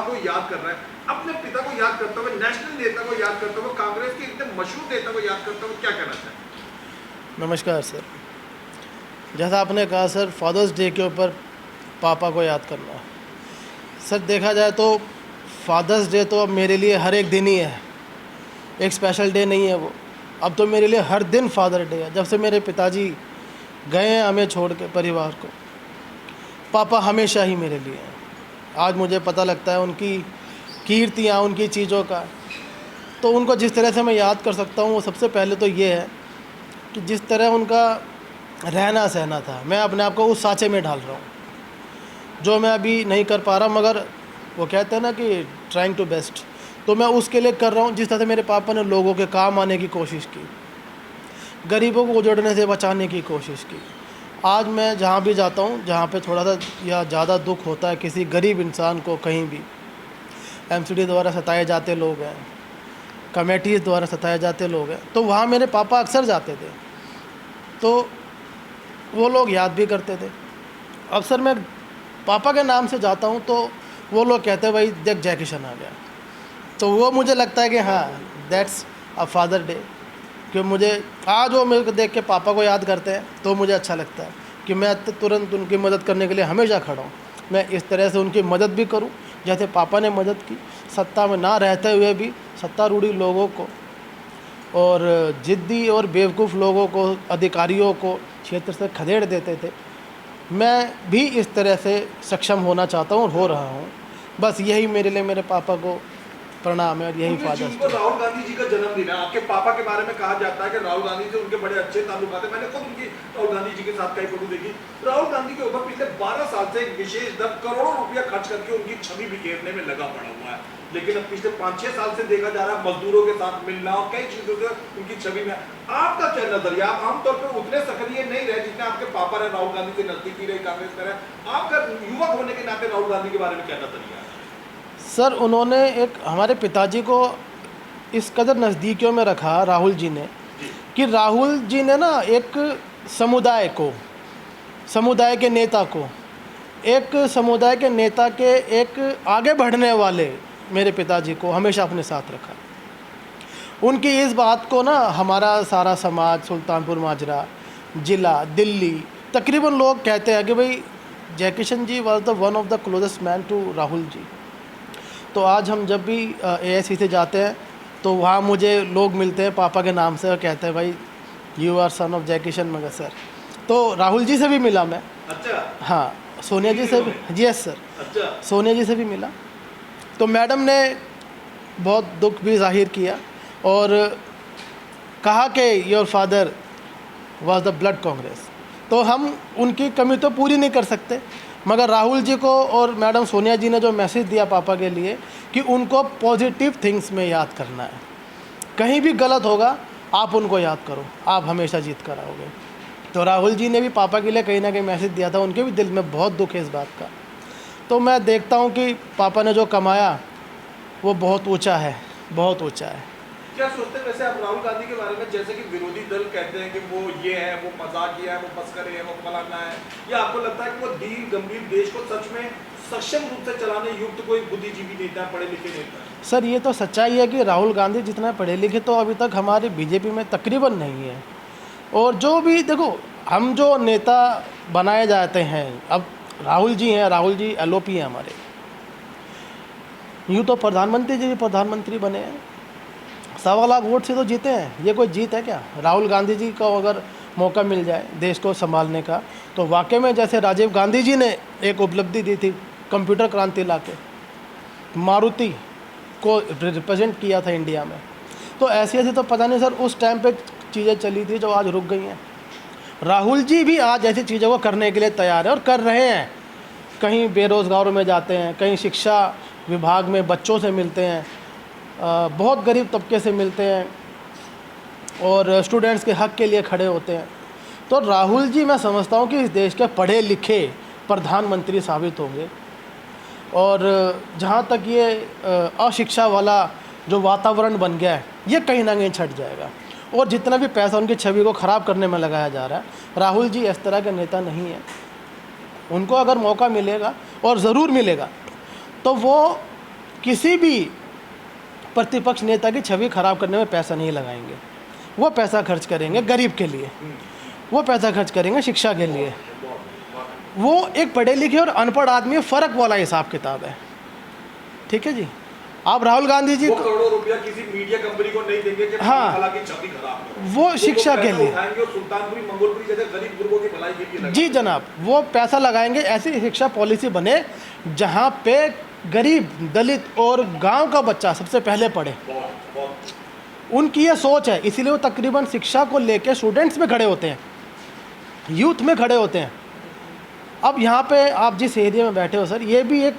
को याद कर रहा है, अपने पिता को याद करते हुए, नेशनल नेता को याद करते हुए, कांग्रेस के इतने मशहूर नेता को याद करते हुए क्या कहना चाहें? नमस्कार सर। जैसा आपने कहा सर, फादर्स डे के ऊपर पापा को याद करना। सर देखा जाए तो फादर्स डे तो अब मेरे लिए हर एक दिन ही है, एक स्पेशल डे नहीं है वो। अब तो मेरे लिए हर दिन फादर डे है। जब से मेरे पिताजी गए हैं हमें छोड़ के परिवार को, पापा हमेशा ही मेरे लिए हैं। आज मुझे पता लगता है उनकी कीर्तियाँ, उनकी चीज़ों का। तो उनको जिस तरह से मैं याद कर सकता हूँ वो सबसे पहले तो ये है कि जिस तरह उनका रहना सहना था, मैं अपने आप को उस सांचे में ढाल रहा हूँ जो मैं अभी नहीं कर पा रहा, मगर वो कहते हैं ना कि ट्राइंग टू बेस्ट, तो मैं उसके लिए कर रहा हूँ। जिस तरह से मेरे पापा ने लोगों के काम आने की कोशिश की, गरीबों को उजड़ने से बचाने की कोशिश की। आज मैं जहाँ भी जाता हूँ, जहाँ पे थोड़ा सा या ज़्यादा दुख होता है किसी गरीब इंसान को, कहीं भी एमसीडी द्वारा सताए जाते लोग हैं, कमेटीज़ द्वारा सताए जाते लोग हैं, तो वहाँ मेरे पापा अक्सर जाते थे। तो वो लोग याद भी करते थे। अक्सर मैं पापा के नाम से जाता हूँ तो वो लोग कहते हैं भाई देख जय किशन आ गया। तो वो मुझे लगता है कि हाँ, दैट्स अ फादर डे। कि मुझे आज वो मेरे को देख के पापा को याद करते हैं तो मुझे अच्छा लगता है कि मैं तुरंत उनकी मदद करने के लिए हमेशा खड़ा हूँ। मैं इस तरह से उनकी मदद भी करूँ जैसे पापा ने मदद की। सत्ता में ना रहते हुए भी सत्तारूढ़ी लोगों को और ज़िद्दी और बेवकूफ़ लोगों को, अधिकारियों को क्षेत्र से खदेड़ देते थे। मैं भी इस तरह से सक्षम होना चाहता हूँ और हो रहा हूँ। बस यही मेरे लिए मेरे पापा को प्रणाम है और यही फादर्स डे। राहुल गांधी जी का जन्मदिन है, आपके पापा के बारे में कहा जाता है कि राहुल गांधी से उनके बड़े अच्छे ताल्लुकात हैं। मैंने खुद उनकी राहुल गांधी जी के साथ कई फोटो देखी। राहुल गांधी के ऊपर पिछले 12 साल से एक विशेष दर करोड़ों रुपया खर्च करके उनकी छवि बिखेरने में लगा पड़ा हुआ है, लेकिन अब पिछले 5-6 साल से देखा जा रहा है मजदूरों के साथ मिलना और कई चीजों से उनकी छवि में। आपका क्या नजरिया? आप आमतौर पर उतने सक्रिय नहीं रहे जितने आपके पापा रहे, राहुल गांधी से नजदीकी रहे, कांग्रेस में रहे। आपका युवक होने के नाते राहुल गांधी के बारे में क्या नजरिया है? सर उन्होंने एक हमारे पिताजी को इस कदर नज़दीकियों में रखा राहुल जी ने, कि राहुल जी ने ना एक समुदाय को, समुदाय के नेता को, एक समुदाय के नेता के एक आगे बढ़ने वाले मेरे पिताजी को हमेशा अपने साथ रखा। उनकी इस बात को ना हमारा सारा समाज, सुल्तानपुर माजरा, ज़िला, दिल्ली, तकरीबन लोग कहते हैं कि भाई Jai Kishan ji was the one of the closest man to Rahul ji. तो आज हम जब भी एएससी से जाते हैं तो वहाँ मुझे लोग मिलते हैं पापा के नाम से और कहते हैं भाई यू आर सन ऑफ जय किशन। मगर सर तो राहुल जी से भी मिला मैं। अच्छा। हाँ, सोनिया जी से भी, जी यस सर। अच्छा। सोनिया जी से भी मिला। तो मैडम ने बहुत दुख भी जाहिर किया और कहा कि your father was the blood Congress. तो हम उनकी कमी तो पूरी नहीं कर सकते, मगर राहुल जी को और मैडम सोनिया जी ने जो मैसेज दिया पापा के लिए कि उनको पॉजिटिव थिंग्स में याद करना है, कहीं भी गलत होगा आप उनको याद करो, आप हमेशा जीत कर आओगे। तो राहुल जी ने भी पापा के लिए कहीं ना कहीं मैसेज दिया था। उनके भी दिल में बहुत दुख है इस बात का। तो मैं देखता हूँ कि पापा ने जो कमाया वो बहुत ऊँचा है, बहुत ऊँचा है। क्या सोचते हैं वैसे आप राहुल गांधी के बारे में? जैसे कि विरोधी दल कहते हैं कि वो ये है, वो मजाकिया है, वो मस्करे है, वो फलाना है, या आपको लगता है कि वो दीन गंभीर देश को सच में सक्षम रूप से चलाने युक्त कोई बुद्धिजीवी नेता, पढ़े लिखे नेता? सर ये तो सच्चाई है कि राहुल गांधी जितना पढ़े लिखे तो अभी तक हमारे बीजेपी में तकरीबन नहीं है। और जो भी देखो, हम जो नेता बनाए जाते हैं, अब राहुल जी हैं, राहुल जी एलओपी हैं हमारे, यूँ तो प्रधानमंत्री जी भी प्रधानमंत्री बने हैं, 1.25 लाख वोट से तो जीते हैं। ये कोई जीत है क्या? राहुल गांधी जी को अगर मौका मिल जाए देश को संभालने का तो वाकई में जैसे राजीव गांधी जी ने एक उपलब्धि दी थी, कंप्यूटर क्रांति लाके मारुति को रिप्रेजेंट किया था इंडिया में, तो ऐसी ऐसी तो पता नहीं सर उस टाइम पे चीज़ें चली थी जो आज रुक गई हैं। राहुल जी भी आज ऐसी चीज़ों को करने के लिए तैयार है और कर रहे हैं। कहीं बेरोज़गारों में जाते हैं, कहीं शिक्षा विभाग में बच्चों से मिलते हैं, बहुत गरीब तबके से मिलते हैं और स्टूडेंट्स के हक़ के लिए खड़े होते हैं। तो राहुल जी मैं समझता हूँ कि इस देश के पढ़े लिखे प्रधानमंत्री साबित होंगे। और जहाँ तक ये अशिक्षा वाला जो वातावरण बन गया है ये कहीं ना कहीं छट जाएगा। और जितना भी पैसा उनकी छवि को ख़राब करने में लगाया जा रहा है, राहुल जी इस तरह के नेता नहीं है। उनको अगर मौका मिलेगा और ज़रूर मिलेगा तो वो किसी भी प्रतिपक्ष नेता की छवि खराब करने में पैसा नहीं लगाएंगे। वो पैसा खर्च करेंगे गरीब के लिए, वो पैसा खर्च करेंगे शिक्षा के लिए। वो एक पढ़े लिखे और अनपढ़ आदमी, फ़र्क वाला हिसाब किताब है। ठीक है जी। आप राहुल गांधी जी वो करोड़ों रुपया किसी मीडिया कंपनी को नहीं देंगे कि हाँ। हालांकि छवि खराब हो। वो शिक्षा के लिए उठाएंगे और सुल्तानपुरी मंगोलपुरी जैसे गरीब गुरबों की भलाई के लिए लगाएंगे। जी जनाब, वो पैसा लगाएंगे, ऐसी शिक्षा पॉलिसी बने जहाँ पे गरीब, दलित और गांव का बच्चा सबसे पहले पढ़े। उनकी ये सोच है, इसीलिए वो तकरीबन शिक्षा को लेके स्टूडेंट्स में खड़े होते हैं, यूथ में खड़े होते हैं। अब यहाँ पे आप जिस एरिया में बैठे हो सर, ये भी एक